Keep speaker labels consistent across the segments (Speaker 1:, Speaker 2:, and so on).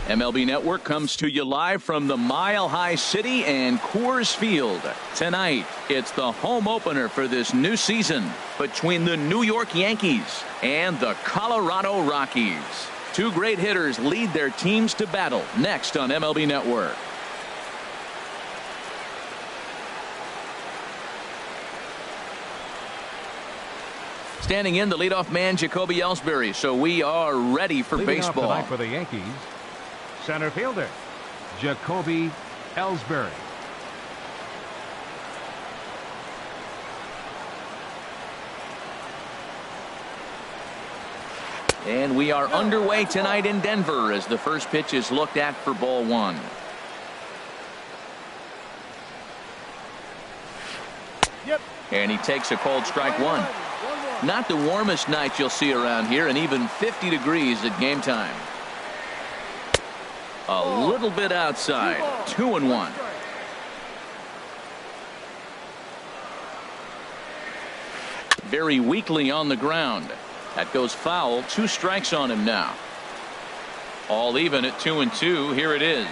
Speaker 1: MLB Network comes to you live from the Mile High City and Coors Field. Tonight, it's the home opener for this new season between the New York Yankees and the Colorado Rockies. Two great hitters lead their teams to battle next on MLB Network. Standing in, the leadoff man, Jacoby Ellsbury. So we are ready for baseball.
Speaker 2: Tonight for the Yankees, center fielder Jacoby Ellsbury.
Speaker 1: And we are underway tonight in Denver as the first pitch is looked at for ball one. And he takes a cold strike one. Not the warmest night you'll see around here, and even 50 degrees at game time. A little bit outside. 2-1. Very weakly on the ground. That goes foul. 2 strikes on him now. All even at 2-2. Here it is.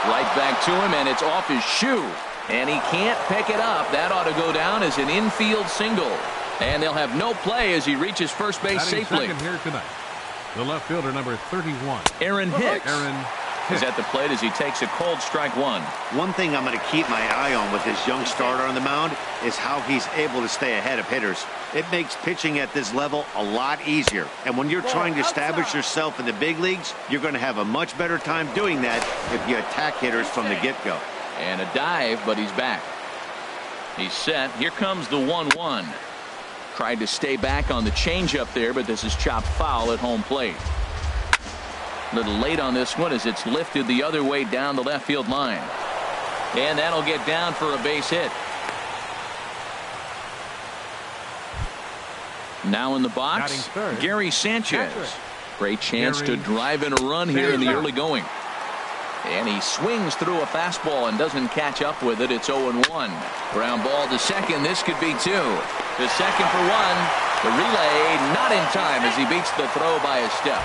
Speaker 1: Right back to him, and it's off his shoe. And he can't pick it up. That ought to go down as an infield single. And they'll have no play as he reaches first base safely.
Speaker 2: Here tonight, the left fielder, number 31.
Speaker 1: Aaron Hicks is at the plate as he takes a cold strike one.
Speaker 3: One thing I'm going to keep my eye on with this young starter on the mound is how he's able to stay ahead of hitters. It makes pitching at this level a lot easier. And when you're trying to establish yourself in the big leagues, you're going to have a much better time doing that if you attack hitters from the get-go.
Speaker 1: And a dive, but he's back. He's set. Here comes the 1-1. Tried to stay back on the changeup there, but this is chopped foul at home plate. A little late on this one as it's lifted the other way down the left field line. And that'll get down for a base hit. Now in the box, Gary Sanchez. Great chance to drive in a run here in the early going. And he swings through a fastball and doesn't catch up with it. It's 0-1. Ground ball to second. This could be 2. To second for 1. The relay not in time as he beats the throw by a step.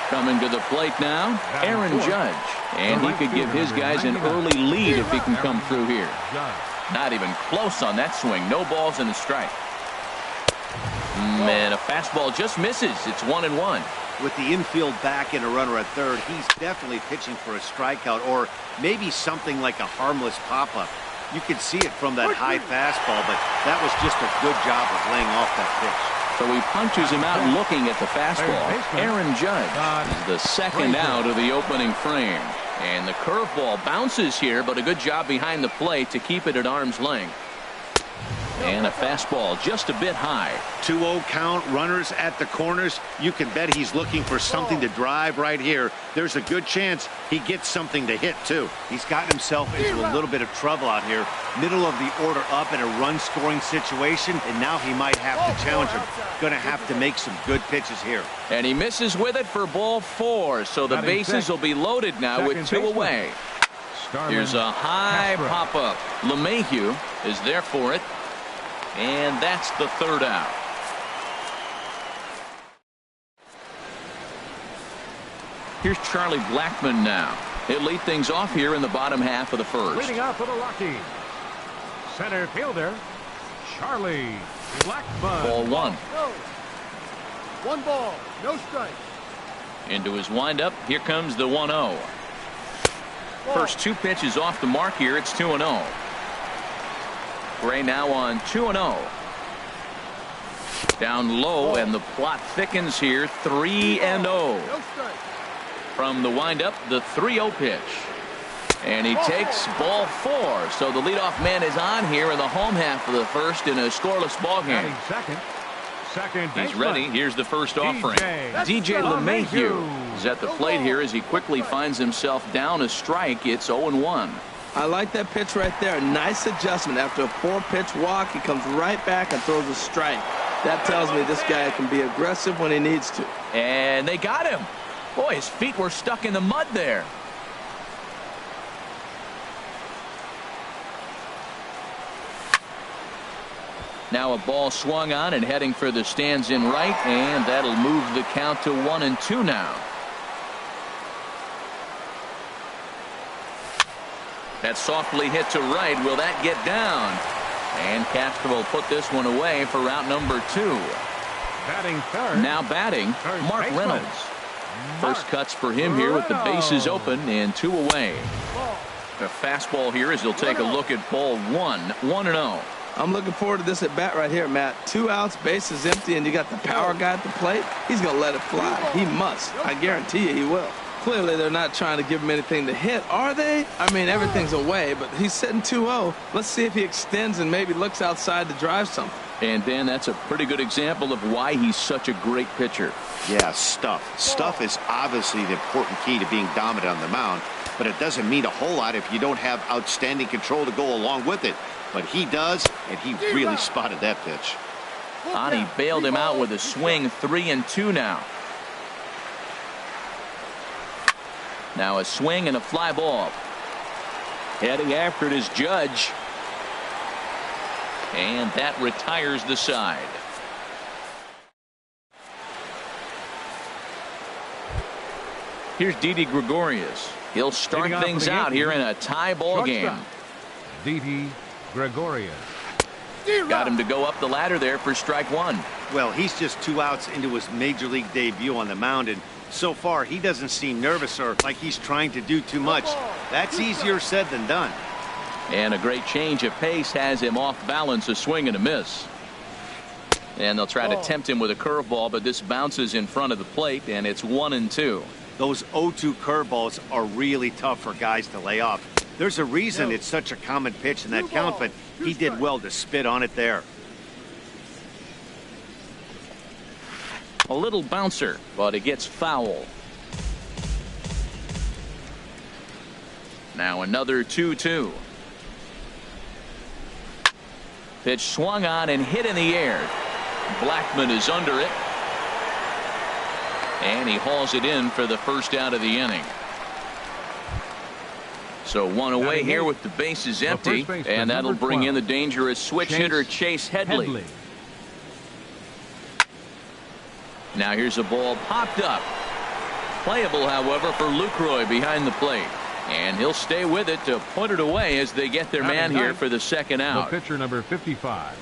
Speaker 1: Coming to the plate now, Aaron Judge. And he could give his guys an early lead if he can come through here. Not even close on that swing. No balls and a strike. And a fastball just misses. It's 1-1.
Speaker 3: With the infield back and a runner at third, he's definitely pitching for a strikeout or maybe something like a harmless pop-up. You could see it from that high fastball, but that was just a good job of laying off that pitch.
Speaker 1: So he punches him out looking at the fastball. Aaron Judge is the second out of the opening frame. And the curveball bounces here, but a good job behind the plate to keep it at arm's length. And a fastball just a bit high.
Speaker 3: 2-0 count, runners at the corners. You can bet he's looking for something to drive right here. There's a good chance he gets something to hit, too. He's gotten himself into a little bit of trouble out here. Middle of the order up in a run-scoring situation, and now he might have to challenge him. Going to have to make some good pitches here.
Speaker 1: And he misses with it for ball 4, so the bases will be loaded now with 2 away. Here's a high pop-up. LeMahieu is there for it. And that's the third out. Here's Charlie Blackmon now. He'll lead things off here in the bottom half of the first.
Speaker 2: Leading off for the Rockies, center fielder Charlie Blackmon.
Speaker 1: Ball 1.
Speaker 4: 1 ball, no strike.
Speaker 1: Into his windup. Here comes the 1-0. First 2 pitches off the mark here. It's 2-0. Gray now on 2-0. Down low, and the plot thickens here. 3-0. From the windup, the 3-0 pitch. And he takes ball 4. So the leadoff man is on here in the home half of the first in a scoreless ball game. He's ready. Here's the first offering. DJ LeMahieu is at the plate here as he quickly finds himself down a strike. It's 0-1.
Speaker 5: I like that pitch right there. Nice adjustment. After a 4-pitch walk, he comes right back and throws a strike. That tells me this guy can be aggressive when he needs to.
Speaker 1: And they got him. Boy, his feet were stuck in the mud there. Now a ball swung on and heading for the stands in right, and that'll move the count to 1-2 now. That softly hit to right. Will that get down? And Castro will put this one away for route number 2.
Speaker 2: Batting third.
Speaker 1: Now batting, Mark Reynolds. First cuts for him here with the bases open and 2 away. A fastball here as he'll take a look at ball 1, 1-0.
Speaker 5: I'm looking forward to this at bat right here, Matt. 2 outs, bases empty, and you got the power guy at the plate. He's going to let it fly. He must. I guarantee you he will. Clearly, they're not trying to give him anything to hit, are they? I mean, everything's away, but he's sitting 2-0. Let's see if he extends and maybe looks outside to drive something.
Speaker 1: And, Dan, that's a pretty good example of why he's such a great pitcher.
Speaker 3: Yeah, stuff. Stuff is obviously the important key to being dominant on the mound, but it doesn't mean a whole lot if you don't have outstanding control to go along with it. But he does, and he really spotted that pitch.
Speaker 1: Ani bailed him out with a swing. 3-2 now. Now a swing and a fly ball. Heading after it is Judge. And that retires the side. Here's Didi Gregorius. He'll start things out here in a tie ball game.
Speaker 2: Didi Gregorius.
Speaker 1: Got him to go up the ladder there for strike 1.
Speaker 3: Well, he's just 2 outs into his major league debut on the mound, and so far he doesn't seem nervous or like he's trying to do too much. That's easier said than done.
Speaker 1: And a great change of pace has him off balance, a swing and a miss. And they'll try to tempt him with a curveball, but this bounces in front of the plate, and it's 1-2.
Speaker 3: Those 0-2 curveballs are really tough for guys to lay off. There's a reason it's such a common pitch in that count, but he did well to spit on it there.
Speaker 1: A little bouncer, but it gets foul. Now another 2-2. Pitch swung on and hit in the air. Blackman is under it. And he hauls it in for the first out of the inning. So 1 away here with the bases empty, and that'll bring in the dangerous switch hitter Chase Headley. Now here's a ball popped up. Playable, however, for Lucroy behind the plate. And he'll stay with it to put it away as they get their man here for the second out.
Speaker 2: The pitcher number 55.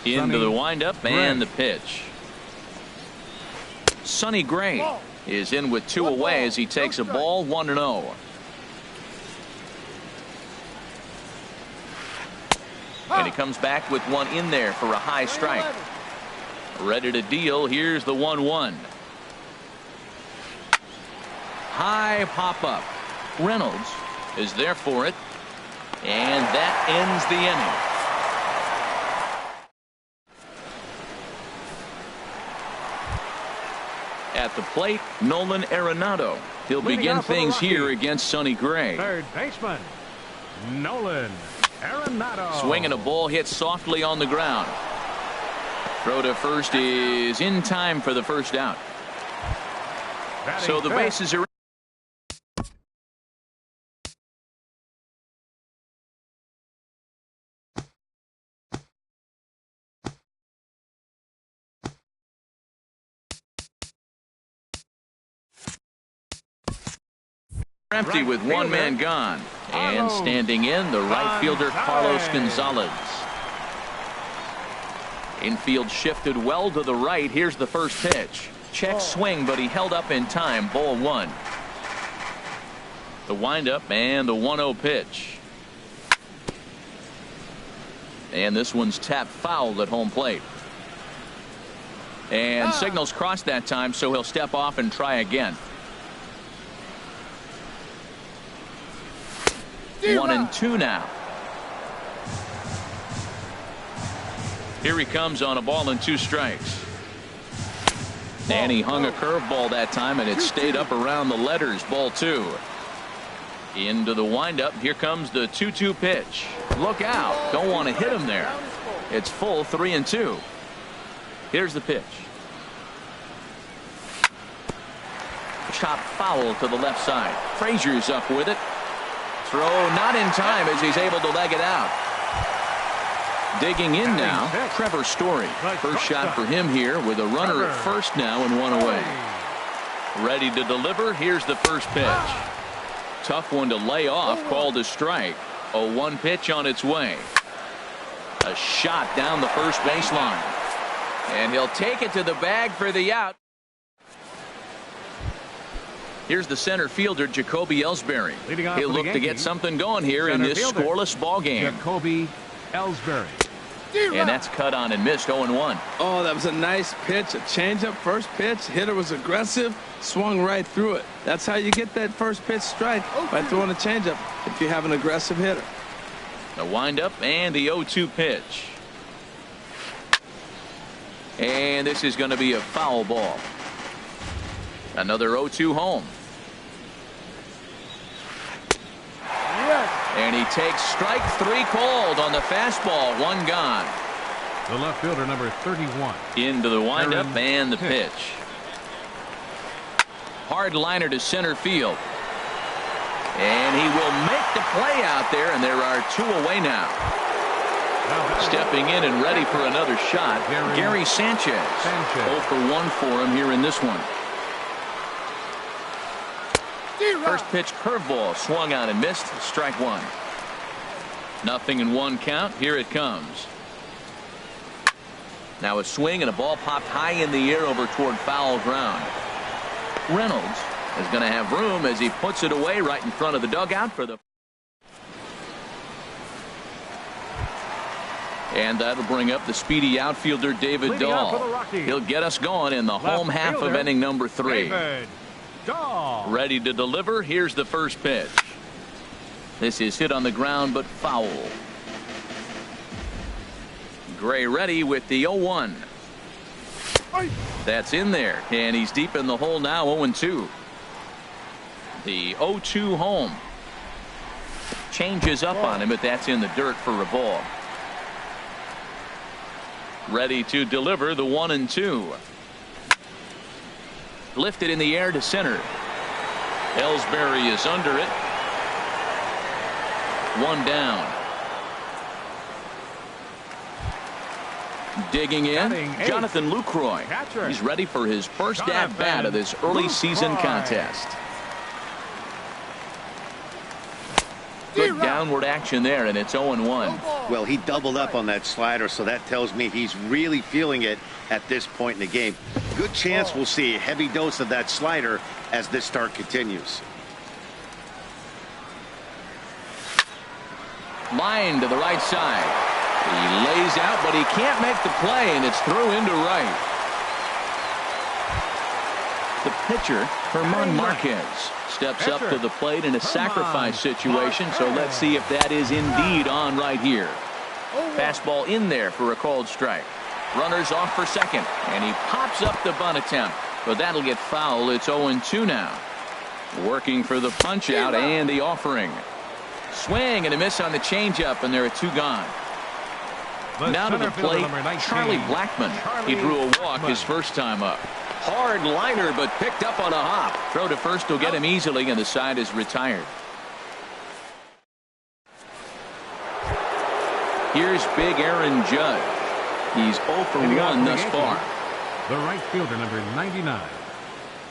Speaker 1: Into the windup and the pitch. Sonny Gray is in with 2 away as he takes a ball. 1-0. And he comes back with 1 in there for a high strike. Ready to deal. Here's the 1-1. High pop up. Reynolds is there for it. And that ends the inning. At the plate, Nolan Arenado. He'll begin things here against Sonny Gray.
Speaker 2: Third baseman, Nolan Arenado.
Speaker 1: Swinging a ball hit softly on the ground. Throw to first is in time for the first out. So the bases are empty with 1 man gone. And standing in, the right fielder Carlos Gonzalez. Infield shifted well to the right. Here's the first pitch. Check swing, but he held up in time. Ball 1. The windup and the 1-0 pitch. And this one's tapped foul at home plate. And signals crossed that time, so he'll step off and try again. 1-2 now. Here he comes on a ball and 2 strikes. And he hung a curveball that time, and it stayed up around the letters. Ball 2. Into the windup. Here comes the 2-2 pitch. Look out. Don't want to hit him there. It's full. 3-2. Here's the pitch. Chop foul to the left side. Frazier's up with it. Throw not in time as he's able to leg it out. Digging in now, Trevor Story. First shot for him here with a runner at first now and one away. Ready to deliver. Here's the first pitch. Tough one to lay off, called a strike. 0-1 pitch on its way. A shot down the first baseline. And he'll take it to the bag for the out. Here's the center fielder, Jacoby Ellsbury. He'll look to get something going here in this scoreless ball game.
Speaker 2: Jacoby Ellsbury.
Speaker 1: And that's cut on and missed. 0-1.
Speaker 5: Oh, that was a nice pitch. A changeup first pitch. Hitter was aggressive. Swung right through it. That's how you get that first pitch strike, by throwing a changeup if you have an aggressive hitter.
Speaker 1: The windup and the 0-2 pitch. And this is going to be a foul ball. Another 0-2 home. And he takes strike three called on the fastball. One gone.
Speaker 2: The left fielder, number 31.
Speaker 1: Into the windup and the pitch. Hard liner to center field. And he will make the play out there, and there are two away now. Stepping in and ready for another shot, Gary Sanchez. 0 for 1 for him here in this one. First pitch curveball swung on and missed. Strike one. 0-1 count. Here it comes. Now a swing and a ball popped high in the air over toward foul ground. Reynolds is going to have room as he puts it away right in front of the dugout for the. And that'll bring up the speedy outfielder David Dahl. He'll get us going in the home half of inning number 3. Ready to deliver. Here's the first pitch. This is hit on the ground but foul. Gray ready with the 0-1. That's in there, and he's deep in the hole now. 0-2. The 0-2 home. Changes up on him, but that's in the dirt for a ball. Ready to deliver the 1-2. Lifted in the air to center. Ellsbury is under it. One down. Digging in, Jonathan Lucroy. He's ready for his first at-bat of this early season contest. Good downward action there, and it's 0-1.
Speaker 3: Well, he doubled up on that slider, so that tells me he's really feeling it at this point in the game. Good chance we'll see a heavy dose of that slider as this start continues.
Speaker 1: Line to the right side. He lays out, but he can't make the play, and it's through into right. The pitcher, Herman Marquez, steps up to the plate in a sacrifice situation, so let's see if that is indeed on right here. Fastball in there for a called strike. Runners off for second, and he pops up the bunt attempt, but that'll get foul. It's 0-2 now. Working for the punch out and the offering. Swing and a miss on the changeup, and there are two gone. Now to the plate, Charlie Blackmon. He drew a walk his first time up. Hard liner, but picked up on a hop. Throw to first will get him easily, and the side is retired. Here's big Aaron Judge. He's 0 for 1 thus far.
Speaker 2: The right fielder, number 99,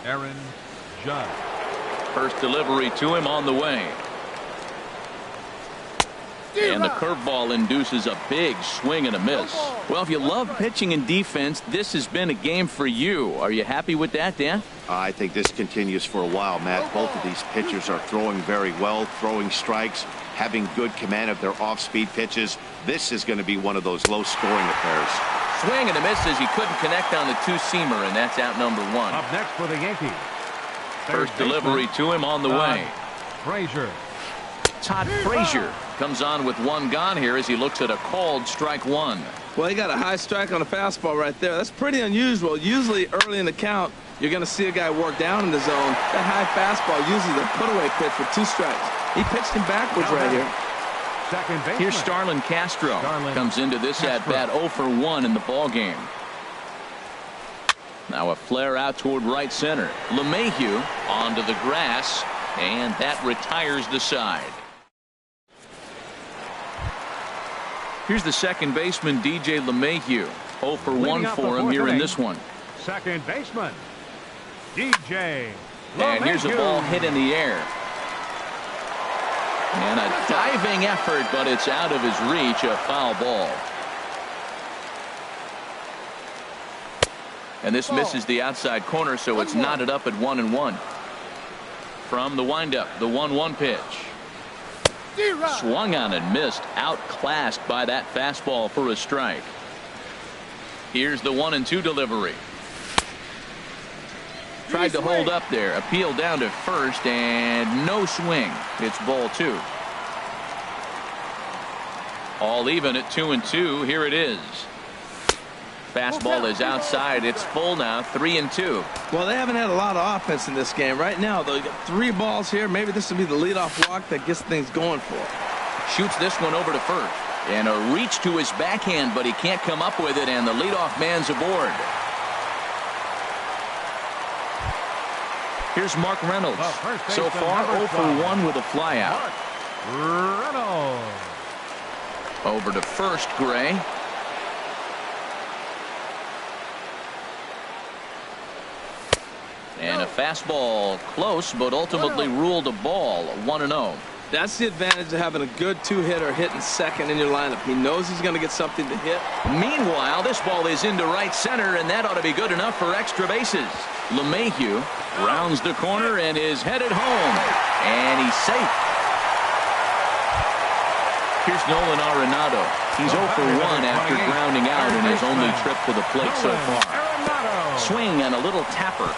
Speaker 2: Aaron Judge.
Speaker 1: First delivery to him on the way. And the curveball induces a big swing and a miss. Well, if you love pitching and defense, this has been a game for you. Are you happy with that, Dan?
Speaker 3: I think this continues for a while, Matt. Both of these pitchers are throwing very well, throwing strikes, having good command of their off-speed pitches. This is going to be one of those low-scoring affairs.
Speaker 1: Swing and a miss as he couldn't connect on the two-seamer, and that's out number 1.
Speaker 2: Up next for the Yankees.
Speaker 1: First delivery to him on the way.
Speaker 2: Frazier.
Speaker 1: Todd Frazier comes on with one gone here as he looks at a called strike one.
Speaker 5: Well, he got a high strike on a fastball right there. That's pretty unusual. Usually early in the count, you're going to see a guy work down in the zone. That high fastball usually the put-away pitch with 2 strikes. He pitched him backwards right here.
Speaker 2: Second baseman.
Speaker 1: Here's Starlin Castro. Comes into this at-bat 0 for 1 in the ball game. Now a flare out toward right center. LeMahieu onto the grass, and that retires the side. Here's the second baseman, DJ LeMahieu. 0 for 1
Speaker 2: Leading off the
Speaker 1: for him
Speaker 2: fourth
Speaker 1: here in
Speaker 2: inning.
Speaker 1: this one.
Speaker 2: Second baseman, DJ
Speaker 1: And here's a
Speaker 2: LeMahieu.
Speaker 1: ball hit in the air. And a diving effort, but it's out of his reach, a foul ball. And this misses the outside corner, so it's knotted up at 1-1. From the windup, the 1-1 pitch. Swung on and missed, outclassed by that fastball for a strike. Here's the 1-2 delivery. Tried to hold up there, appeal down to first, and no swing. It's ball 2. All even at 2-2. Here it is. Fastball is outside. It's full now, 3-2.
Speaker 5: Well, they haven't had a lot of offense in this game. Right now, they got 3 balls here. Maybe this will be the leadoff walk that gets things going for him.
Speaker 1: Shoots this one over to first. And a reach to his backhand, but he can't come up with it, and the leadoff man's aboard. Here's Mark Reynolds. So far, 0 for 1 with a flyout.
Speaker 2: Reynolds.
Speaker 1: Over to first, Gray. And a fastball close, but ultimately ruled a ball, 1-0.
Speaker 5: That's the advantage of having a good 2-hitter hitting second in your lineup. He knows he's going to get something to hit.
Speaker 1: Meanwhile, this ball is into right center, and that ought to be good enough for extra bases. LeMahieu rounds the corner and is headed home. And he's safe. Here's Nolan Arenado. He's 0 for 1 after grounding out in his only trip to the plate so far. Swing and a little tapper.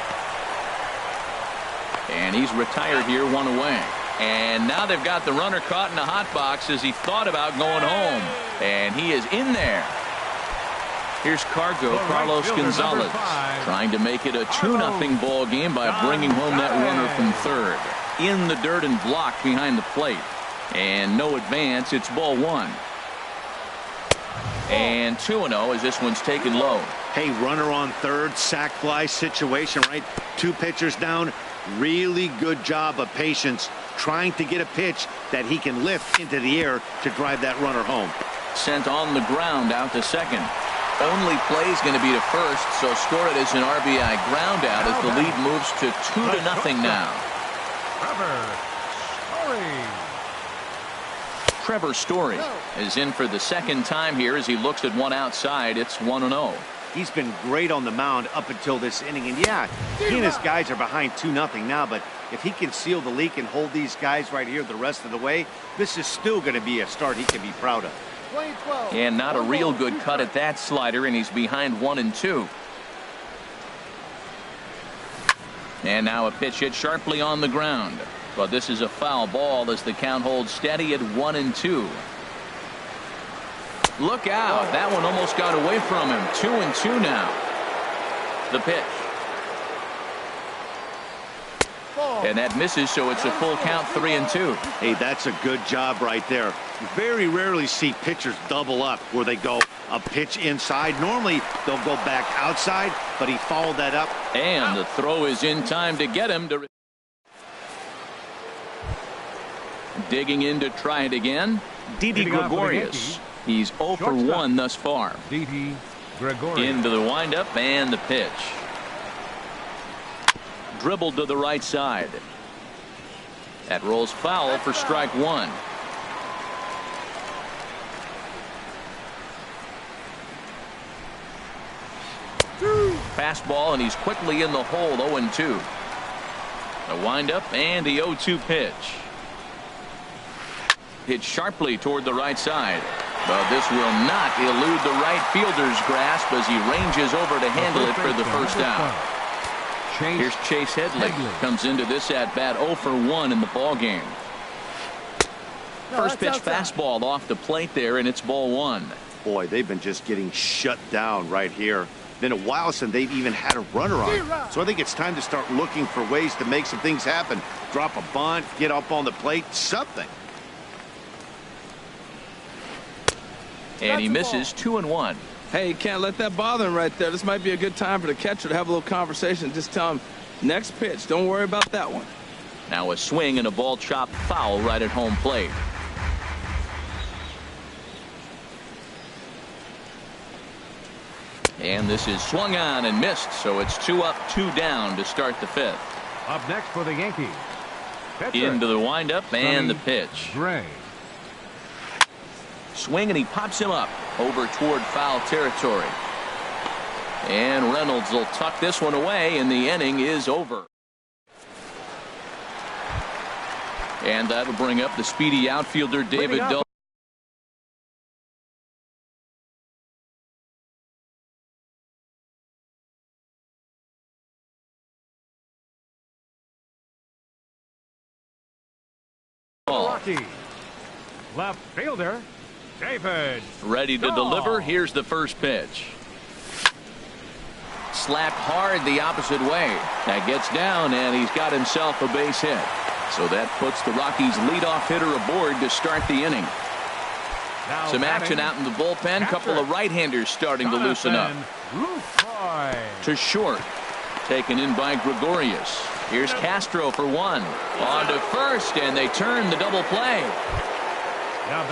Speaker 1: And he's retired here, 1 away. And now they've got the runner caught in the hot box as he thought about going home. And he is in there. Here's Carlos Gonzalez trying to make it a 2-0 ball game by bringing home that runner from third. In the dirt and blocked behind the plate. And no advance. It's ball 1. And 2-0 as this one's taken low.
Speaker 3: Hey, runner on third, sac fly situation, right? 2 pitchers down. Really good job of patience trying to get a pitch that he can lift into the air to drive that runner home.
Speaker 1: Sent on the ground out to second. Only play is going to be to first, so score it as an RBI ground out as the lead moves to 2-0 now. Trevor Story is in for the second time here as he looks at one outside. It's 1-0.
Speaker 3: He's been great on the mound up until this inning. And yeah, he and his guys are behind 2-0 now, but if he can seal the leak and hold these guys right here the rest of the way, this is still going to be a start he can be proud of.
Speaker 1: And not a real good cut at that slider, and he's behind 1-2. And now a pitch hit sharply on the ground. But this is a foul ball as the count holds steady at 1-2. Look out. That one almost got away from him. 2-2 now. The pitch. And that misses, so it's a full count, 3-2.
Speaker 3: Hey, that's a good job right there. You very rarely see pitchers double up where they go a pitch inside. Normally, they'll go back outside, but he followed that up.
Speaker 1: And the throw is in time to get him to... Digging in to try it again. Didi Gregorius. He's 0 for 1 thus far.
Speaker 2: Didi Gregorius.
Speaker 1: Into the windup and the pitch. Dribbled to the right side. That rolls foul for strike 1. Fastball, and he's quickly in the hole, 0-2. The windup and the 0-2 pitch. Hit sharply toward the right side. But this will not elude the right fielder's grasp as he ranges over to handle it for the first out. Here's Chase Headley. Comes into this at-bat 0 for 1 in the ballgame. First pitch fastball off the plate there, and it's ball 1.
Speaker 3: Boy, they've been just getting shut down right here. Been a while since they've even had a runner on. So I think it's time to start looking for ways to make some things happen. Drop a bunt, get up on the plate, something.
Speaker 1: And he misses 2-1.
Speaker 5: Hey, you can't let that bother him right there. This might be a good time for the catcher to have a little conversation. Just tell him, next pitch, don't worry about that one.
Speaker 1: Now a swing and a ball chopped foul right at home plate. And this is swung on and missed, so it's 2 up, 2 down to start the 5th.
Speaker 2: Up next for the Yankees.
Speaker 1: Into the windup and the pitch.
Speaker 2: Gray.
Speaker 1: Swing, and he pops him up over toward foul territory. And Reynolds will tuck this one away, and the inning is over. And that'll bring up the speedy outfielder David Dahl.
Speaker 2: Left fielder David.
Speaker 1: Ready to deliver. Here's the first pitch. Slapped hard the opposite way. That gets down, and he's got himself a base hit. So that puts the Rockies leadoff hitter aboard to start the inning.
Speaker 2: Now
Speaker 1: some action out in the bullpen. Couple of right-handers starting to loosen up. To short. Taken in by Gregorius. Here's Castro for 1. On to first, and they turn the double play.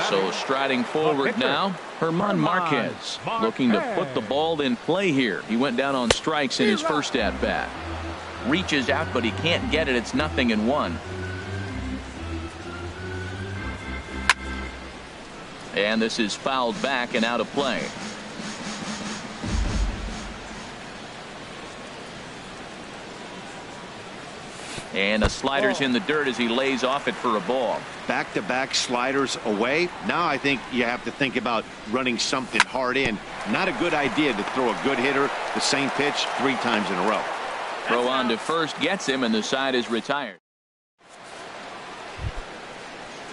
Speaker 1: So striding forward now, Herman Marquez, looking to put the ball in play here. He went down on strikes in his first at-bat. Reaches out, but he can't get it. It's 0-1. And this is fouled back and out of play. And the slider's in the dirt as he lays off it for a ball.
Speaker 3: Back-to-back sliders away. Now I think you have to think about running something hard in. Not a good idea to throw a good hitter the same pitch 3 times in a row.
Speaker 1: Throw on to first gets him, and the side is retired.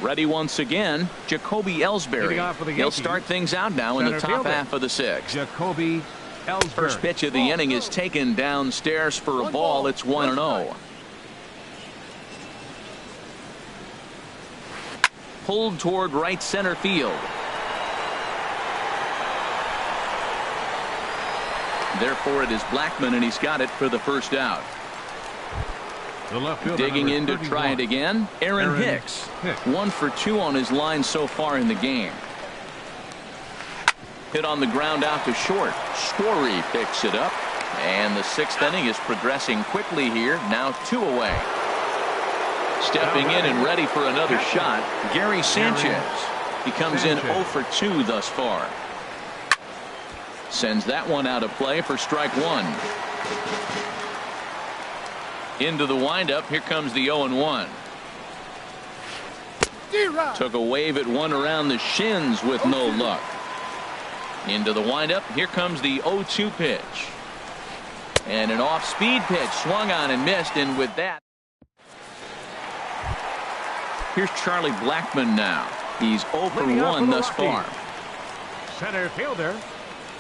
Speaker 1: Ready once again, Jacoby Ellsbury. He'll start things out now in the top half of the 6th.
Speaker 2: Jacoby Ellsbury.
Speaker 1: First pitch of the inning is taken downstairs for a ball. It's 1-0. Pulled toward right center field. Therefore, it is Blackmon, and he's got it for the first out. Digging in to try it again, Aaron Hicks. 1 for 2 on his line so far in the game. Hit on the ground out to short. Story picks it up, and the 6th inning is progressing quickly here. Now 2 away. Stepping in and ready for another shot, Gary Sanchez. He comes in 0 for 2 thus far. Sends that one out of play for strike 1. Into the windup. Here comes the 0-1. Took a wave at one around the shins with no luck. Into the windup. Here comes the 0-2 pitch. And an off-speed pitch swung on and missed, and with that, here's Charlie Blackmon now. He's 0 for 1 thus far.
Speaker 2: Center fielder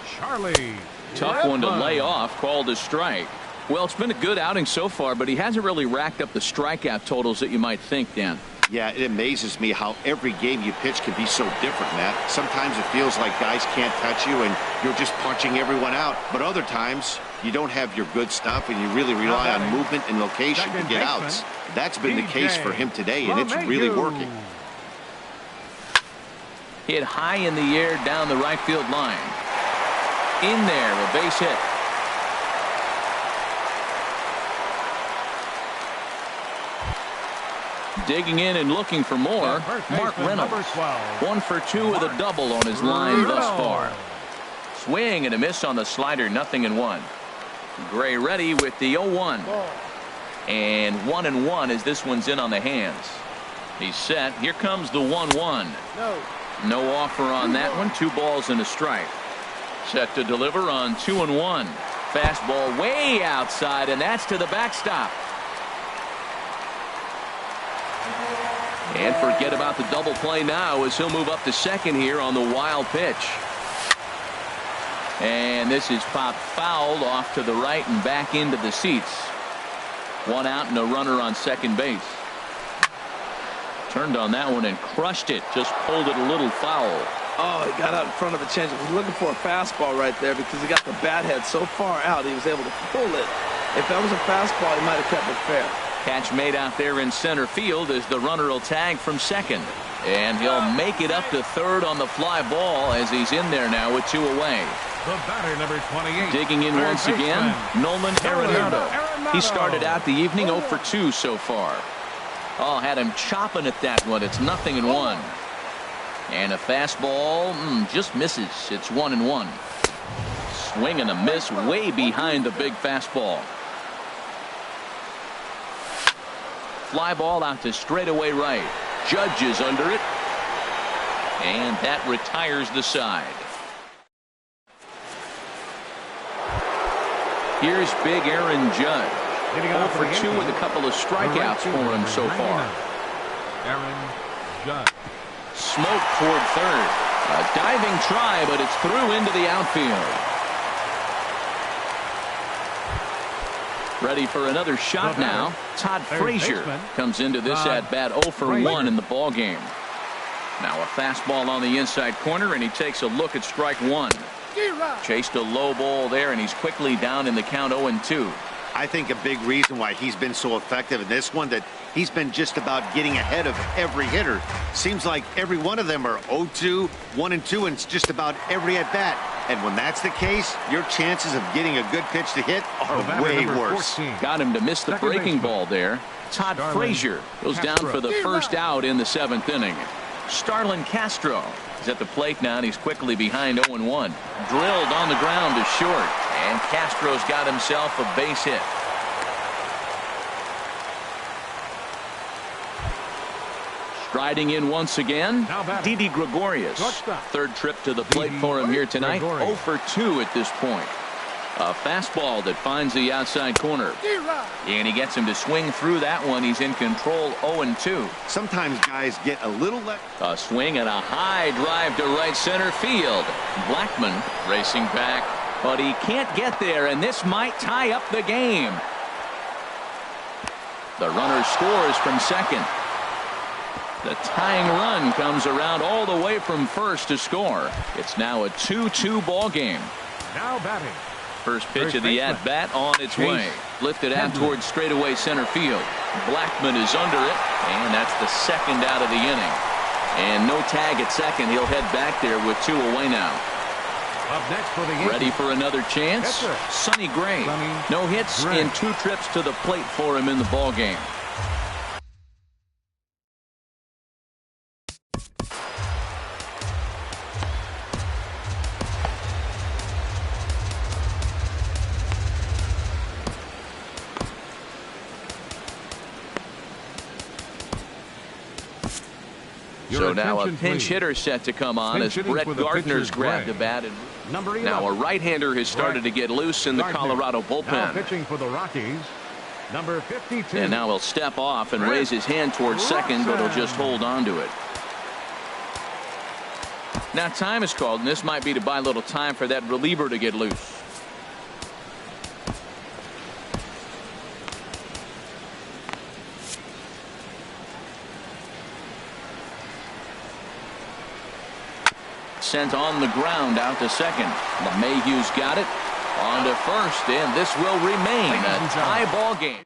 Speaker 2: Charlie.
Speaker 1: Tough one to lay off, called a strike. Well, it's been a good outing so far, but he hasn't really racked up the strikeout totals that you might think, Dan.
Speaker 3: Yeah, it amazes me how every game you pitch can be so different, Matt. Sometimes it feels like guys can't touch you and you're just punching everyone out. But other times you don't have your good stuff and you really rely on movement and location to get outs. That's been the case for him today, and it's really working.
Speaker 1: Hit high in the air down the right field line. In there, a base hit. Digging in and looking for more, Mark Reynolds. 1 for 2 with a double on his line thus far. Swing and a miss on the slider, 0-1. Gray ready with the 0-1. And 1-1 as this one's in on the hands. He's set. Here comes the 1-1. No offer on that one. 2 balls and a strike. Set to deliver on 2-1. Fastball way outside, and that's to the backstop. And forget about the double play now as he'll move up to second here on the wild pitch. And this is popped fouled off to the right and back into the seats. 1 out and a runner on second base. Turned on that one and crushed it. Just pulled it a little foul.
Speaker 5: Oh, he got out in front of a changeup. He was looking for a fastball right there because he got the bat head so far out he was able to pull it. If that was a fastball, he might have kept it fair.
Speaker 1: Catch made out there in center field as the runner will tag from second. And he'll make it up to third on the fly ball as he's in there now with 2 away.
Speaker 2: The batter, number 28.
Speaker 1: Digging in once again, Nolan Arenado. He started out the evening 0 for 2 so far. Oh, had him chopping at that one. It's 0-1. And a fastball just misses. It's 1-1. Swing and a miss way behind the big fastball. Fly ball out to straightaway right. Judge is under it. And that retires the side. Here's big Aaron Judge. 0 for 2 with a couple of strikeouts for him so far.
Speaker 2: Aaron Judge.
Speaker 1: Smoke toward third. A diving try, but it's through into the outfield. Ready for another shot now. Todd Frazier comes into this at-bat 0 for 1 in the ballgame. Now a fastball on the inside corner, and he takes a look at strike one. Chased a low ball there, and he's quickly down in the count 0-2.
Speaker 3: I think a big reason why he's been so effective in this one, that he's been just about getting ahead of every hitter. Seems like every one of them are 0-2, 1-2, and it's just about every at-bat. And when that's the case, your chances of getting a good pitch to hit are way worse.
Speaker 2: 14.
Speaker 1: Got him to miss the breaking ball there. Todd Frazier goes down for the first out in the 7th inning. Starlin Castro is at the plate now, and he's quickly behind 0-1. Drilled on the ground to short, and Castro's got himself a base hit. Striding in once again, Didi Gregorius. Third trip to the plate for him here tonight. 0 for 2 at this point. A fastball that finds the outside corner. And he gets him to swing through that one. He's in control 0-2.
Speaker 3: Sometimes guys get a little left.
Speaker 1: A swing and a high drive to right center field. Blackman racing back, but he can't get there, and this might tie up the game. The runner scores from second. The tying run comes around all the way from first to score. It's now a 2-2 ball game.
Speaker 2: Now batting.
Speaker 1: First pitch of the at-bat on its way. Lifted out towards straightaway center field. Blackman is under it, and that's the second out of the inning. And no tag at second. He'll head back there with 2 away now.
Speaker 2: Up next for the Yankees.
Speaker 1: Ready for another chance? Sonny Gray. No hits in 2 trips to the plate for him in the ball game. So now a pinch hitter set to come on as Brett Gardner's grabbed the bat. And now a right-hander has started to get loose in the Colorado bullpen.
Speaker 2: Now pitching for the Rockies, number 52.
Speaker 1: And now he'll step off and raise his hand towards second, but he'll just hold on to it. Now time is called, and this might be to buy a little time for that reliever to get loose. Sent on the ground out to second. LeMahieu's got it on to first, and this will remain a tie ball game.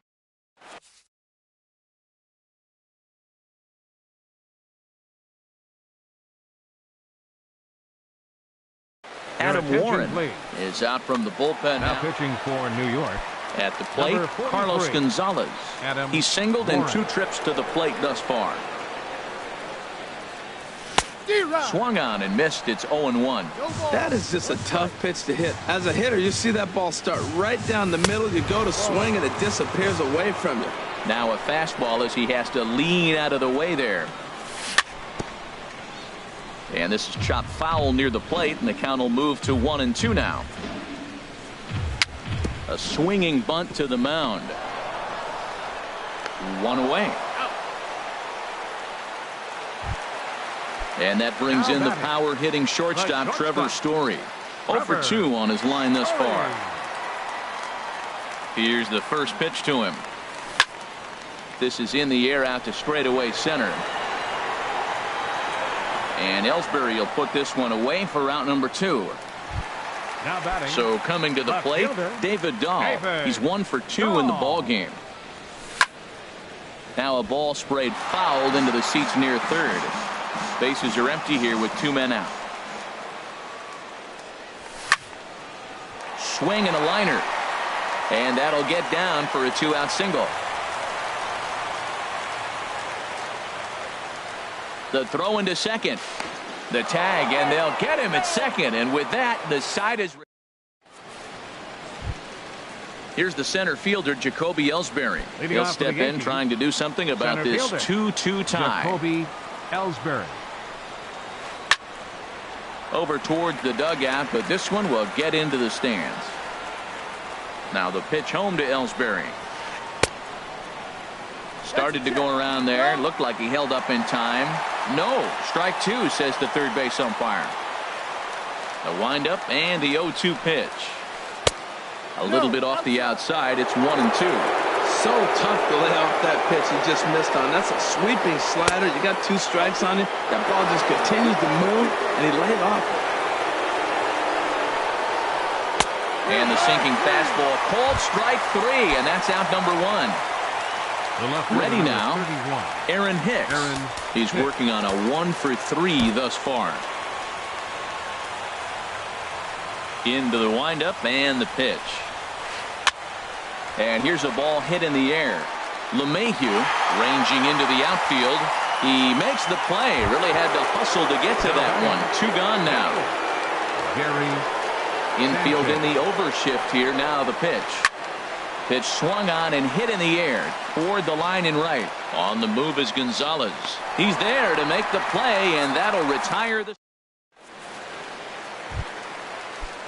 Speaker 1: Adam Warren is out from the bullpen
Speaker 2: now. Pitching for New York.
Speaker 1: At the plate, Carlos Gonzalez. He's singled in 2 trips to the plate thus far. Swung on and missed. It's 0-1.
Speaker 5: That is just a tough pitch to hit. As a hitter, you see that ball start right down the middle. You go to swing, and it disappears away from you.
Speaker 1: Now a fastball as he has to lean out of the way there. And this is chopped foul near the plate, and the count will move to 1-2 now. A swinging bunt to the mound. 1 away. And that brings in the power-hitting shortstop, Trevor Story. 0 for 2 on his line thus far. Here's the first pitch to him. This is in the air out to straightaway center. And Ellsbury will put this one away for out number 2.
Speaker 2: Now batting.
Speaker 1: So coming to the plate, David Dahl. He's 1 for 2 in the ball game. Now a ball sprayed fouled into the seats near third. Bases are empty here with 2 men out. swing and a liner. And that'll get down for a 2-out single. The throw into second. The tag, and they'll get him at second. And with that, the side is... Here's the center fielder, Jacoby Ellsbury. He'll step in trying to do something about this 2-2 tie.
Speaker 2: Jacoby Ellsbury.
Speaker 1: Over towards the dugout, but this one will get into the stands. Now the pitch home to Ellsbury. Started to go around there. Looked like he held up in time. No. Strike two, says the third base umpire. The windup and the 0-2 pitch. A little bit off the outside. It's 1-2.
Speaker 5: So tough to lay off that pitch he just missed on. That's a sweeping slider. You got 2 strikes on him. That ball just continues to move, and he laid off it.
Speaker 1: And the sinking fastball called strike 3, and that's out number 1. Ready now, Aaron Hicks. He's working on a 1 for 3 thus far. Into the windup and the pitch. And here's a ball hit in the air. LeMahieu ranging into the outfield. He makes the play. Really had to hustle to get to that one. 2 gone now. Infield in the overshift here. Now the pitch. Pitch swung on and hit in the air toward the line and right. On the move is Gonzalez. He's there to make the play, and that'll retire the...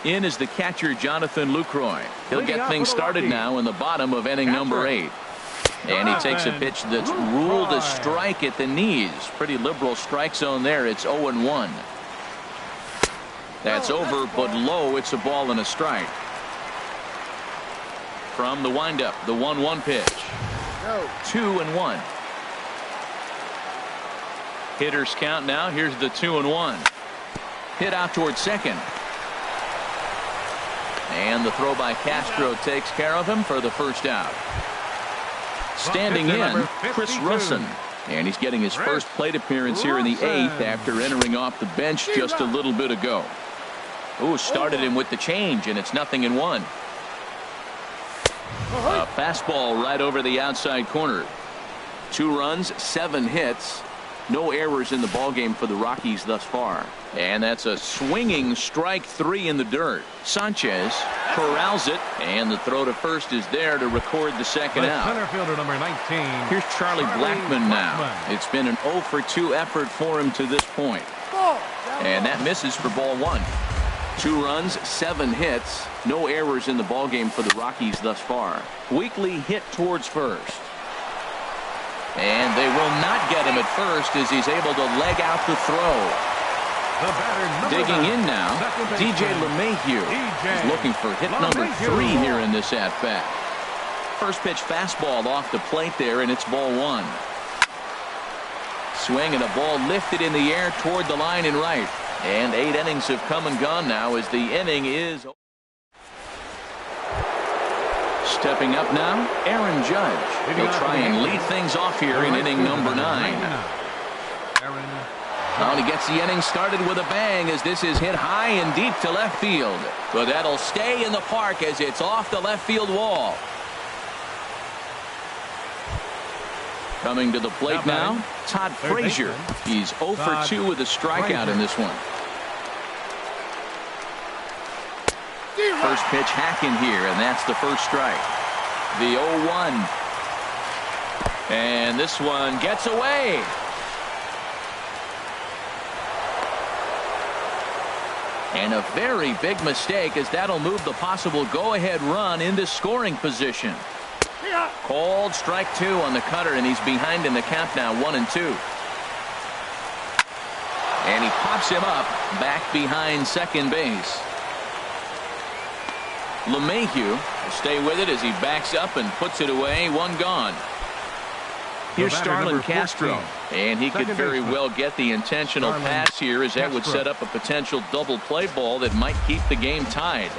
Speaker 1: In is the catcher, Jonathan Lucroy. He'll get things started now in the bottom of inning number 8. And he takes a pitch that's ruled a strike at the knees. Pretty liberal strike zone there. It's 0-1. That's over, but low. It's a ball and a strike. From the windup, the 1-1 pitch. 2-1. Hitters count now. Here's the 2-1. Hit out towards second. And the throw by Castro takes care of him for the first out. Standing in, Chris Russin. And he's getting his first plate appearance here in the 8th after entering off the bench just a little bit ago. Ooh, started him with the change, and it's 0-1. A fastball right over the outside corner. 2 runs, 7 hits. No errors in the ballgame for the Rockies thus far. And that's a swinging strike 3 in the dirt. Sanchez corrals it, and the throw to first is there to record the second out.
Speaker 2: Center fielder number 19.
Speaker 1: Here's Charlie Blackmon now. It's been an 0 for 2 effort for him to this point. And that misses for ball 1. 2 runs, 7 hits. No errors in the ballgame for the Rockies thus far. Weekly hit towards first. And they will not get him at first as he's able to leg out the throw. Digging in now, DJ LeMahieu. He's looking for hit number 3 here in this at-bat. First pitch fastball off the plate there, and it's ball 1. Swing and a ball lifted in the air toward the line and right. And 8 innings have come and gone now as the inning is... Stepping up now, Aaron Judge. He'll try and lead things off here in inning number 9. And he gets the inning started with a bang as this is hit high and deep to left field. But that'll stay in the park as it's off the left field wall. Coming to the plate now, Todd Frazier. He's 0 for 2 with a strikeout in this one. First pitch hacking here, and that's the first strike. The 0-1. And this one gets away. And a very big mistake as that'll move the possible go-ahead run into scoring position. Called strike 2 on the cutter, and he's behind in the count now, 1-2. And he pops him up back behind second base. LeMahieu will stay with it as he backs up and puts it away. 1 gone. Here's Starlin Castro, and he could very well get the intentional pass here as that would set up a potential double play ball that might keep the game tied.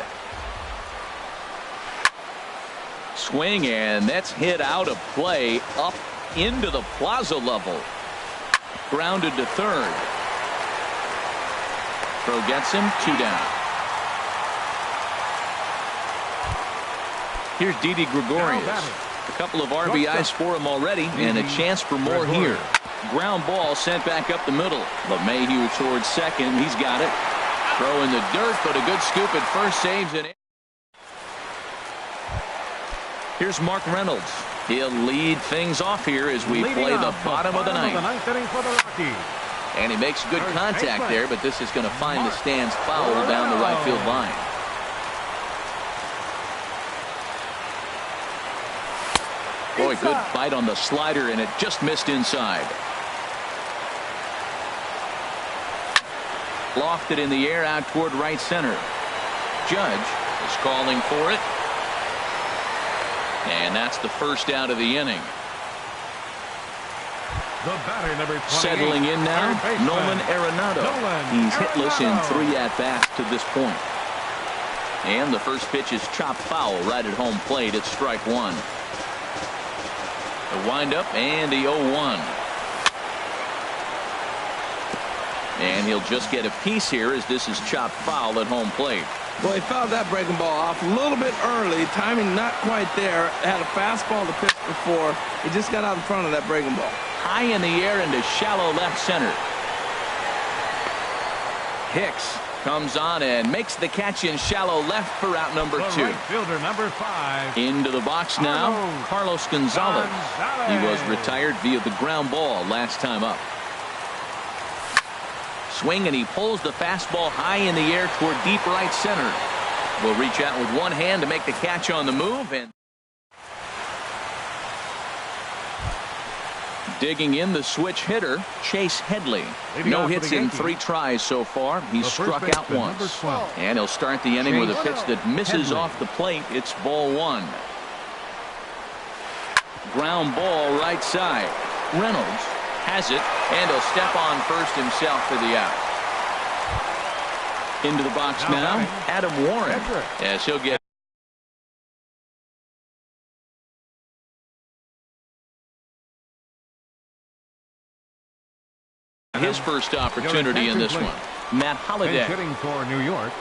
Speaker 1: Swing, and that's hit out of play up into the plaza level. Grounded to third. Throw gets him, 2 down. Here's Didi Gregorius. A couple of RBIs for him already, and a chance for more here. Ground ball sent back up the middle. LeMahieu towards second. He's got it. Throw in the dirt, but a good scoop at first. Saves it. Here's Mark Reynolds. He'll lead things off here as we play the bottom of the ninth.
Speaker 2: Inning for the Rockies.
Speaker 1: And he makes good contact there, but this is going to find the stands foul down the right field line. Boy, good bite on the slider, and it just missed inside. Lofted in the air out toward right center. Judge is calling for it. And that's the first out of the inning.
Speaker 2: The batter, number 28,
Speaker 1: settling in now, Nolan Arenado. He's hitless in 3 at-bats to this point. And the first pitch is chopped foul right at home plate. It's strike one. The windup and the 0-1. And he'll just get a piece here as this is chopped foul at home plate.
Speaker 5: Well, he fouled that breaking ball off a little bit early. Timing not quite there. Had a fastball to pitch before. He just got out in front of that breaking ball.
Speaker 1: High in the air into shallow left center. Hicks comes on and makes the catch in shallow left for out number 2.
Speaker 2: Right fielder, number 5.
Speaker 1: Into the box now, Carlos Gonzalez. He was retired via the ground ball last time up. Swing, and he pulls the fastball high in the air toward deep right center. Will reach out with one hand to make the catch on the move. And digging in, the switch hitter, Chase Headley. No hits in 3 tries so far. He's struck out once. And he'll start the inning with a pitch that misses off the plate. It's ball 1. Ground ball right side. Reynolds has it, and he'll step on first himself for the out. Into the box now, Adam Warren, as he'll get his first opportunity in this one. Matt Holliday.
Speaker 2: Hitting for New York,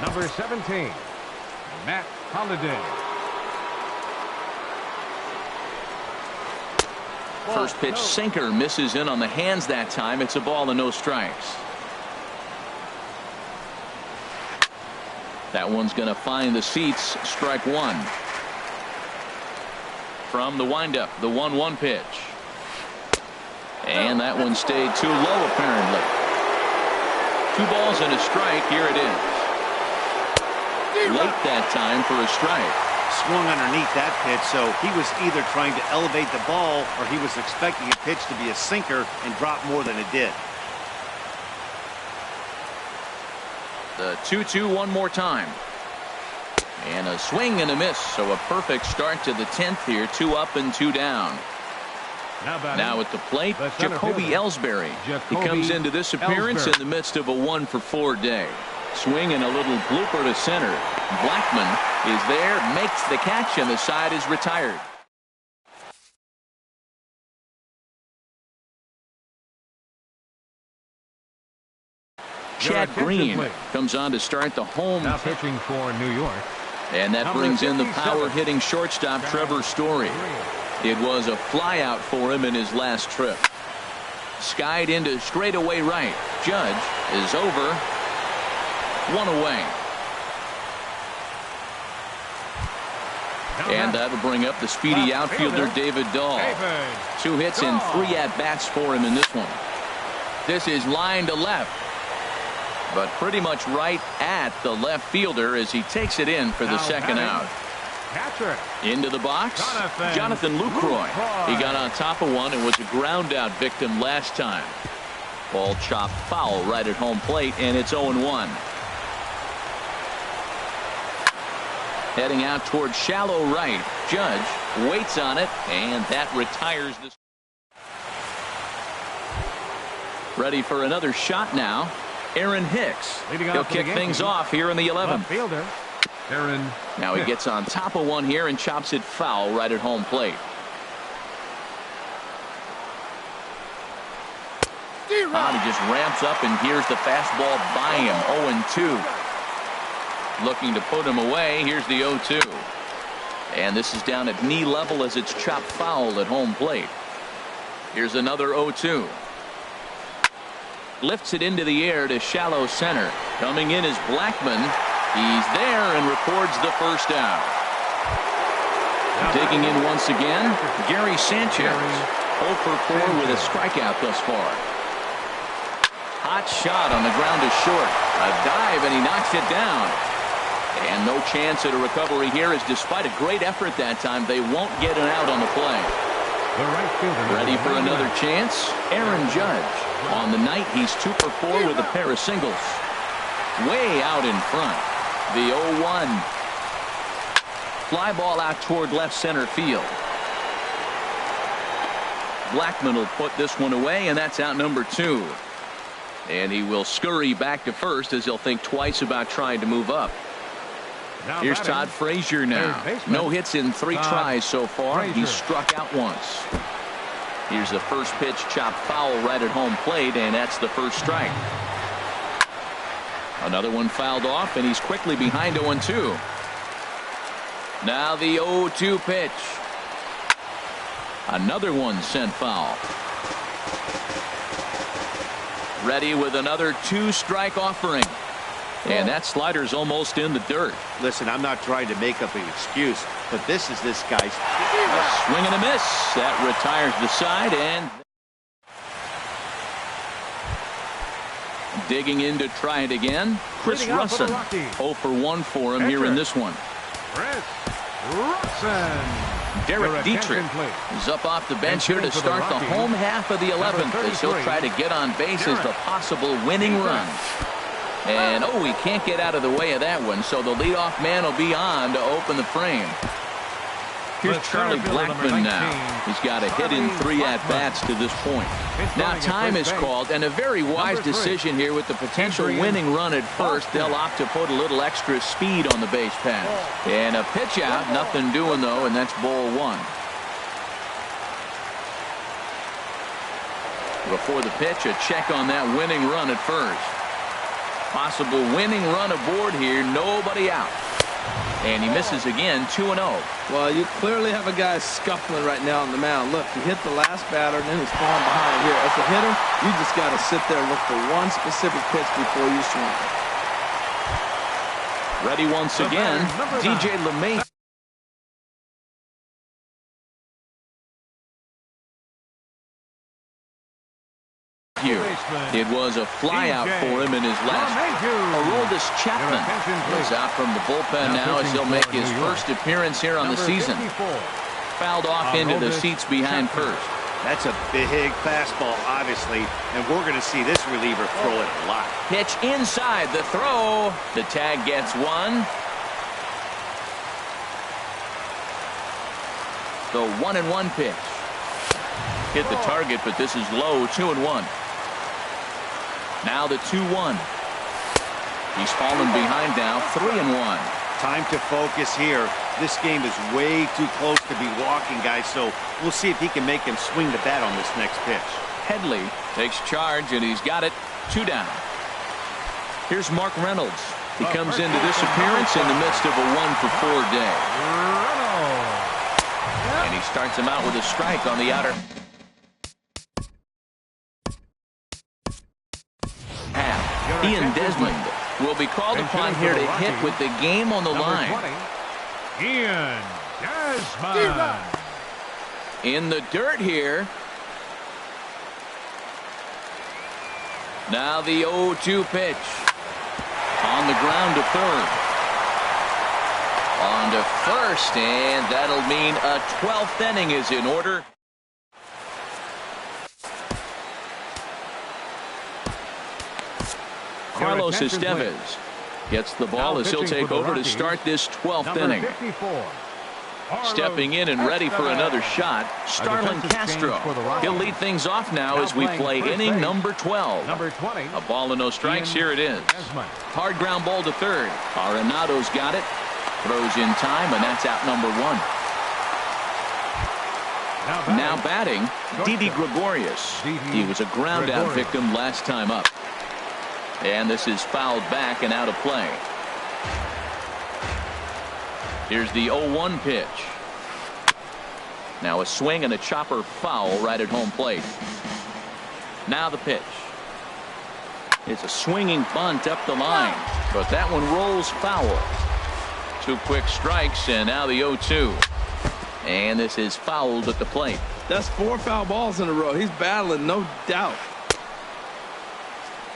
Speaker 2: number 17, Matt Holliday.
Speaker 1: First pitch sinker misses in on the hands that time. It's a ball and no strikes. That one's going to find the seats. Strike 1. From the windup, the 1-1 pitch. And that one stayed too low apparently. 2 balls and a strike. Here it is. Late that time for a strike.
Speaker 3: Swung underneath that pitch, so he was either trying to elevate the ball or he was expecting a pitch to be a sinker and drop more than it did.
Speaker 1: The 2-2 one more time. And a swing and a miss, so a perfect start to the 10th here. 2 up and 2 down. Now at the plate, Jacoby Ellsbury. He comes into this appearance in the midst of a 1-for-4 day. Swing and a little blooper to center. Blackman is there, makes the catch, and the side is retired. Chad Green comes on to start the home.
Speaker 2: Now pitching for New York.
Speaker 1: And that brings in the power-hitting shortstop Trevor Story. It was a flyout for him in his last trip. Skied into straightaway right. Judge is over. 1 away. And that'll bring up the speedy outfielder David Dahl. 2 hits and 3 at-bats for him in this one. This is line to left, but pretty much right at the left fielder as he takes it in for the second out. Into the box, Jonathan Lucroy. He got on top of one and was a ground out victim last time. Ball chopped foul right at home plate, and it's 0-1. Heading out toward shallow right. Judge waits on it, and that retires this. Ready for another shot now. Aaron Hicks. He'll kick things off here in the 11th. Now he gets on top of one here and chops it foul right at home plate. He just ramps up, and here's the fastball by him. 0-2. Looking to put him away. Here's the 0-2. And this is down at knee level as it's chopped foul at home plate. Here's another 0-2. Lifts it into the air to shallow center. Coming in is Blackmon. He's there and records the first down. Digging in once again, Gary Sanchez. 0 for 4 with a strikeout thus far. Hot shot on the ground is short. A dive and he knocks it down. And no chance at a recovery here, as despite a great effort that time, they won't get an out on the play.
Speaker 2: The right fielder.
Speaker 1: Ready for another chance? Aaron Judge. On the night, he's 2 for 4 with a pair of singles. Way out in front. The 0-1. Fly ball out toward left center field. Blackmon will put this one away, and that's out number 2. And he will scurry back to first as he'll think twice about trying to move up. Here's Todd Frazier now. No hits in 3 tries so far. He's struck out once. Here's the first pitch, chopped foul right at home plate, and that's the first strike. Another one fouled off, and he's quickly behind 0-2. Now the 0-2 pitch. Another one sent foul. Ready with another 2-strike offering. And that slider's almost in the dirt.
Speaker 3: Listen, I'm not trying to make up an excuse, but this is this guy's.
Speaker 1: A swing and a miss. That retires the side, and digging in to try it again. Chris Russin. 0 for 1 for him here in this one.
Speaker 2: Chris Russin.
Speaker 1: Derek Dietrich is up off the bench here to start the home half of the 11th as he'll try to get on base as the possible winning run. And he can't get out of the way of that one, so the leadoff man will be on to open the frame. Here's Charlie Blackmon now. He's got a hit in 3 at-bats to this point. Now time is called, and a very wise decision here with the potential winning run at first. They'll opt to put a little extra speed on the base pass. And a pitch out, nothing doing though, and that's ball 1. Before the pitch, a check on that winning run at first. Possible winning run aboard here, nobody out. And he misses again, 2-0.
Speaker 5: Well, you clearly have a guy scuffling right now on the mound. Look, he hit the last batter, and then he's falling behind here. As a hitter, you just got to sit there and look for one specific pitch before you swing.
Speaker 1: Ready once again, DJ LeMay. It was a flyout for him in his last. Aroldis Chapman is out from the bullpen now as he'll make his first appearance here on the season. Fouled off into the seats behind first.
Speaker 3: That's a big fastball, obviously, and we're going to see this reliever throw it a lot.
Speaker 1: Pitch inside the throw. The tag gets 1. The 1-1 pitch. Hit the target, but this is low, 2-1. Now the 2-1. He's fallen behind now, 3-1.
Speaker 3: Time to focus here. This game is way too close to be walking, guys, so we'll see if he can make him swing the bat on this next pitch.
Speaker 1: Headley takes charge, and he's got it. 2 down. Here's Mark Reynolds. He comes into this appearance in the midst of a 1 for 4 day. And he starts him out with a strike on the outer half. Ian Desmond will be called upon here to hit with the game on the line.
Speaker 2: 20, Ian Desmond.
Speaker 1: In the dirt here. Now the 0-2 pitch. On the ground to third. On to first, and that'll mean a 12th inning is in order. Carlos Estevez gets the ball as he'll take over to start this 12th inning. Stepping in and ready for another shot, Starlin Castro. He'll lead things off now as we play inning number 12. A ball and no strikes. Here it is. Hard ground ball to third. Arenado's got it. Throws in time, and that's out number 1. Now batting, Didi Gregorius. He was a ground out victim last time up. And this is fouled back and out of play. Here's the 0-1 pitch. Now a swing and a chopper foul right at home plate. Now the pitch. It's a swinging bunt up the line, but that one rolls foul. 2 quick strikes, and now the 0-2. And this is fouled at the plate.
Speaker 5: That's 4 foul balls in a row. He's battling, no doubt.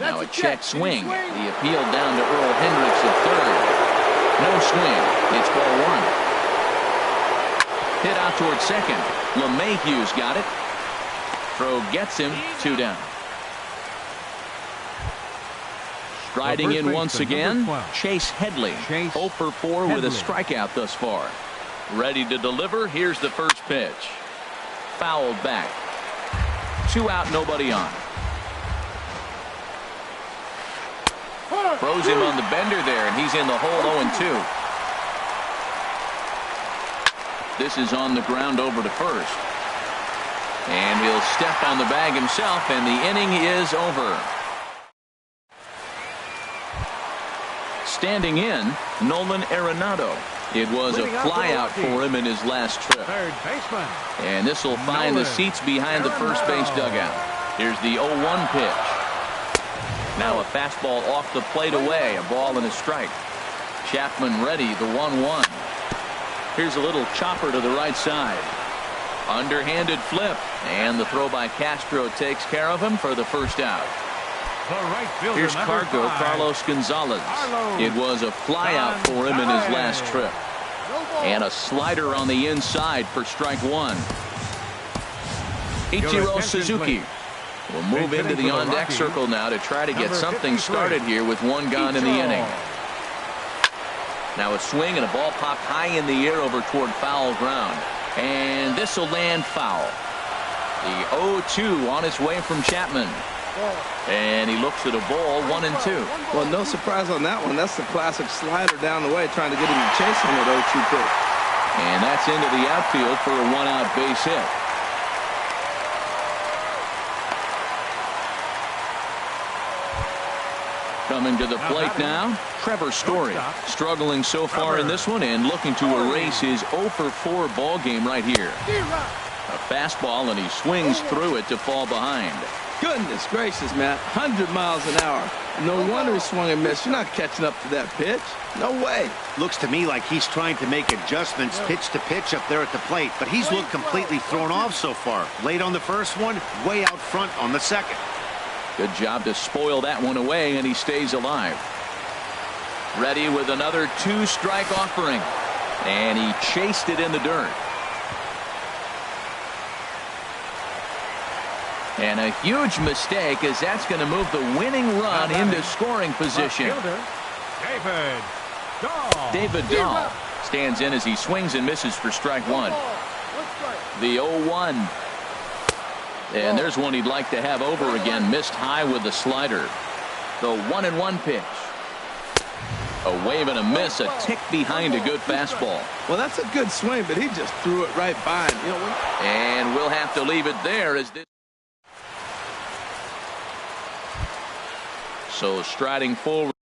Speaker 1: Now a check swing. The appeal down to Earl Hendricks at third. No swing. It's ball 1. Hit out toward second. LeMahieu's got it. Throw gets him. 2 down. Striding in once again, Chase Headley. 0 for 4 with a strikeout thus far. Ready to deliver. Here's the first pitch. Fouled back. 2 out, nobody on. Throws him on the bender there, and he's in the hole 0-2. This is on the ground over to first. And he'll step on the bag himself, and the inning is over. Standing in, Nolan Arenado. It was a flyout for him in his last trip.
Speaker 2: Third baseman.
Speaker 1: And this will find the seats behind the first base dugout. Here's the 0-1 pitch. Now a fastball off the plate away. A ball and a strike. Chapman ready, the 1-1. Here's a little chopper to the right side. Underhanded flip. And the throw by Castro takes care of him for the first out.
Speaker 2: The right fielder,
Speaker 1: Here's Cargo, Carlos Gonzalez. It was a flyout for him in his last trip. And a slider on the inside for strike 1. Ichiro Suzuki will move into the on-deck circle now to try to get something started here with 1 gone in the inning. Now a swing and a ball popped high in the air over toward foul ground. And this will land foul. The 0-2 on its way from Chapman. And he looks at a ball, 1-2.
Speaker 5: Well, no surprise on that one. That's the classic slider down the way, trying to get him to chase him with 0-2 pitch.
Speaker 1: And that's into the outfield for a 1-out base hit. Coming to the plate now, Trevor Story. Struggling so far in this one and looking to erase his 0 for 4 ball game right here. A fastball, and he swings through it to fall behind.
Speaker 5: Goodness gracious, Matt. 100 miles an hour. No wonder he swung and missed. You're not catching up to that pitch. No way.
Speaker 3: Looks to me like he's trying to make adjustments pitch to pitch up there at the plate, but he's looked completely thrown off so far. Late on the first one, way out front on the second.
Speaker 1: Good job to spoil that one away, and he stays alive. Ready with another 2-strike offering. And he chased it in the dirt. And a huge mistake, as that's going to move the winning run into scoring position. David Dahl stands in as he swings and misses for strike 1. The 0-1. And there's one he'd like to have over again. Missed high with the slider. The 1-1 pitch. A wave and a miss, a tick behind a good fastball.
Speaker 5: Well, that's a good swing, but he just threw it right by him.
Speaker 1: And we'll have to leave it there as this. So striding forward.